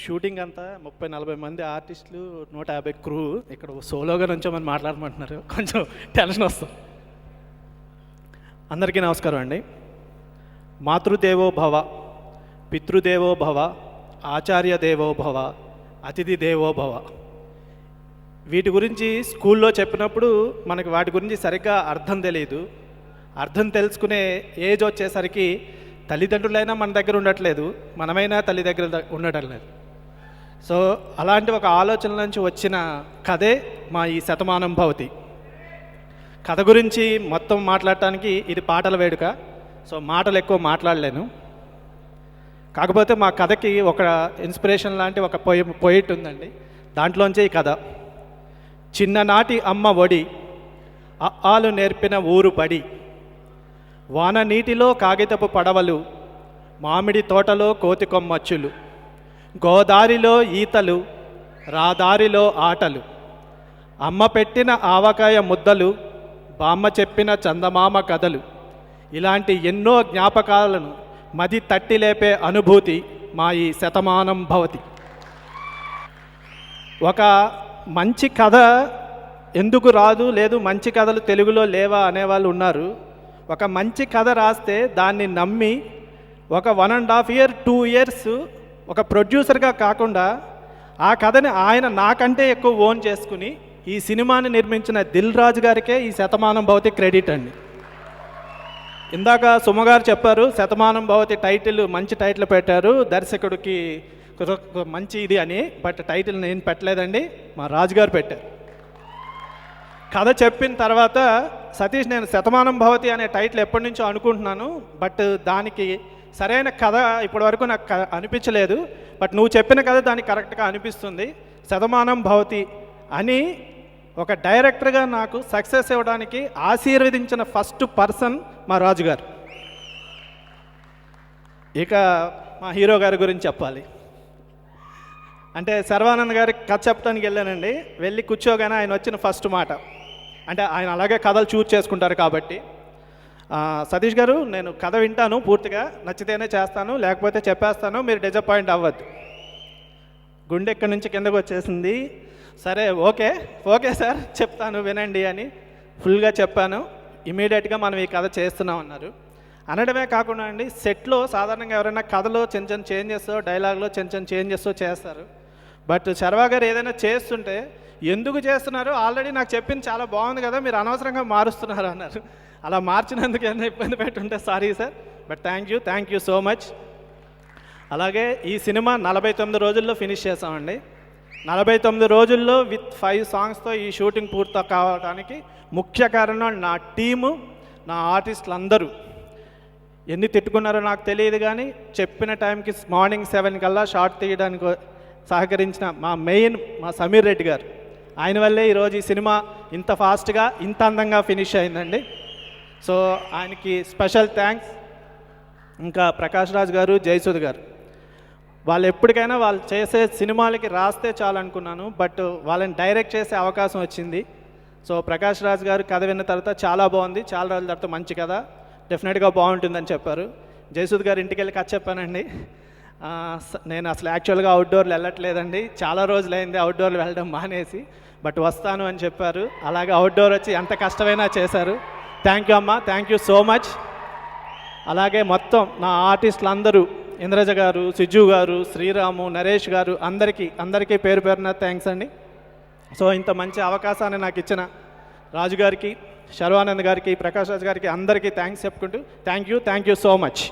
Shooting అంతా 30-40 మంది ఆర్టిస్టులు 150 క్రూ ఇక్కడ సోలోగా నుంచోమని మాట్లాడమంటున్నారు. కొంచెం టెన్షన్ వస్తుంది. అందరికీ నమస్కారం అండి. మాతృదేవో భవ, పితృదేవో భవ, ఆచార్య దేవో భవ, అతిథి దేవో భవ. వీటి గురించి స్కూల్లో చెప్పినప్పుడు మనకి వాటి గురించి సరిగ్గా అర్థం తెలియదు. అర్థం తెలుసుకునే ఏజ్ వచ్చేసరికి తల్లిదండ్రులైనా మన దగ్గర ఉండట్లేదు, మనమైనా తల్లి దగ్గర ఉండటం లేదు. సో అలాంటి ఒక ఆలోచన నుంచి వచ్చిన కథే మా ఈ శతమానం భవతి. కథ గురించి మొత్తం మాట్లాడటానికి ఇది పాటల వేడుక, సో మాటలు ఎక్కువ మాట్లాడలేను. కాకపోతే మా కథకి ఒక ఇన్స్పిరేషన్ లాంటి ఒక పోయిట్ ఉందండి. దాంట్లోంచే ఈ కథ. చిన్ననాటి అమ్మ ఒడి, అఆలు నేర్పిన ఊరు బడి, వాన నీటిలో కాగితపు పడవలు, మామిడి తోటలో కోతి కొమ్మచ్చులు, గోదారిలో ఈతలు, రాదారిలో ఆటలు, అమ్మ పెట్టిన ఆవకాయ ముద్దలు, బామ్మ చెప్పిన చందమామ కథలు, ఇలాంటి ఎన్నో జ్ఞాపకాలను మది తట్టి లేపే అనుభూతి మా ఈ శతమానం భవతి. ఒక మంచి కథ ఎందుకు రాదు, లేదు మంచి కథలు తెలుగులో లేవా అనేవాళ్ళు ఉన్నారు. ఒక మంచి కథ రాస్తే దాన్ని నమ్మి ఒక 1.5 year 2 years ఒక ప్రొడ్యూసర్గా కాకుండా ఆ కథని ఆయన నాకంటే ఎక్కువ ఓన్ చేసుకుని ఈ సినిమాని నిర్మించిన దిల్ రాజు గారికే ఈ శతమానం భవతి క్రెడిట్ అండి. ఇందాక సుమగారు చెప్పారు శతమానం భవతి టైటిల్ మంచి టైటిల్ పెట్టారు, దర్శకుడికి మంచి ఇది అని. బట్ టైటిల్ నేను పెట్టలేదండి, మా రాజుగారు పెట్టారు. కథ చెప్పిన తర్వాత సతీష్, నేను శతమానం భవతి అనే టైటిల్ ఎప్పటి నుంచో అనుకుంటున్నాను, బట్ దానికి సరైన కథ ఇప్పటివరకు నాకు అనిపించలేదు. బట్ నువ్వు చెప్పిన కథ దానికి కరెక్ట్గా అనిపిస్తుంది. శతమానం భవతి అని ఒక డైరెక్టర్గా నాకు సక్సెస్ ఇవ్వడానికి ఆశీర్వదించిన ఫస్ట్ పర్సన్ మా రాజుగారు. ఇక మా హీరో గారి గురించి చెప్పాలి అంటే, శర్వానంద్ గారికి కథ చెప్పడానికి వెళ్ళానండి. వెళ్ళి కూర్చోగానే ఆయన వచ్చిన ఫస్ట్ మాట అంటే, ఆయన అలాగే కథలు చూజ్ చేసుకుంటారు కాబట్టి, సతీష్ గారు నేను కథ వింటాను, పూర్తిగా నచ్చితేనే చేస్తాను, లేకపోతే చెప్పేస్తాను, మీరు డిసప్పాయింట్ అవ్వద్దు. గుండె ఎక్కడి నుంచి కిందకు వచ్చేసింది. సరే ఓకే ఓకే సార్ చెప్తాను వినండి అని ఫుల్గా చెప్పాను. ఇమీడియట్గా మనం ఈ కథ చేస్తున్నాం అన్నారు. అనడమే కాకుండా అండి, సెట్లో సాధారణంగా ఎవరైనా కథలో చిన్న చిన్న చేంజెస్, డైలాగ్లో చిన్న చిన్న చేంజెస్ చేస్తారు. బట్ శర్వా గారు ఏదైనా చేస్తుంటే ఎందుకు చేస్తున్నారు, ఆల్రెడీ నాకు చెప్పింది చాలా బాగుంది కదా, మీరు అనవసరంగా మారుస్తున్నారు అన్నారు. అలా మార్చినందుకు ఏమైనా ఇబ్బంది పెట్టుంటే sorry sir, but thank you so much. అలాగే ఈ సినిమా 49 రోజుల్లో ఫినిష్ చేసామండి. 49 రోజుల్లో విత్ 5 songsతో ఈ షూటింగ్ పూర్తి కావడానికి ముఖ్య కారణం నా టీము, నా ఆర్టిస్టులు అందరూ. ఎన్ని తిట్టుకున్నారో నాకు తెలియదు కానీ చెప్పిన టైంకి మార్నింగ్ 7 కల్లా షార్ట్ తీయడానికి సహకరించిన మా సమీర్ రెడ్డి గారు, ఆయన వల్లే ఈరోజు ఈ సినిమా ఇంత ఫాస్ట్గా ఇంత అందంగా ఫినిష్ అయిందండి. సో ఆయనకి స్పెషల్ థ్యాంక్స్. ఇంకా ప్రకాష్ రాజ్ గారు, జయసుధ్ గారు, వాళ్ళు ఎప్పటికైనా వాళ్ళు చేసే సినిమాలకి రాస్తే చాలు అనుకున్నాను, బట్ వాళ్ళని డైరెక్ట్ చేసే అవకాశం వచ్చింది. సో ప్రకాష్ రాజ్ గారు కథ విన్న తర్వాత చాలా బాగుంది, చాలా రోజుల తర్వాత మంచి కథ, డెఫినెట్గా బాగుంటుందని చెప్పారు. జయసుధ్ గారు ఇంటికి వెళ్ళి కథ చెప్పానండి. నేను అసలు యాక్చువల్గా అవుట్డోర్లు వెళ్ళట్లేదండి, చాలా రోజులైంది అవుట్డోర్లు వెళ్ళడం మానేసి, బట్ వస్తాను అని చెప్పారు. అలాగే అవుట్డోర్ వచ్చి ఎంత కష్టమైనా చేశారు. థ్యాంక్ యూ అమ్మ, థ్యాంక్ యూ సో మచ్. అలాగే మొత్తం నా ఆర్టిస్టులు అందరూ, ఇంద్రజ గారు, సిజ్జు గారు, శ్రీరాము, నరేష్ గారు, అందరికీ పేరు పేరున థ్యాంక్స్ అండి. సో ఇంత మంచి అవకాశాన్ని నాకు ఇచ్చిన రాజుగారికి, శర్వానంద్ గారికి, ప్రకాష్ రాజ్ గారికి అందరికీ థ్యాంక్స్ చెప్పుకుంటూ థ్యాంక్ యూ సో మచ్.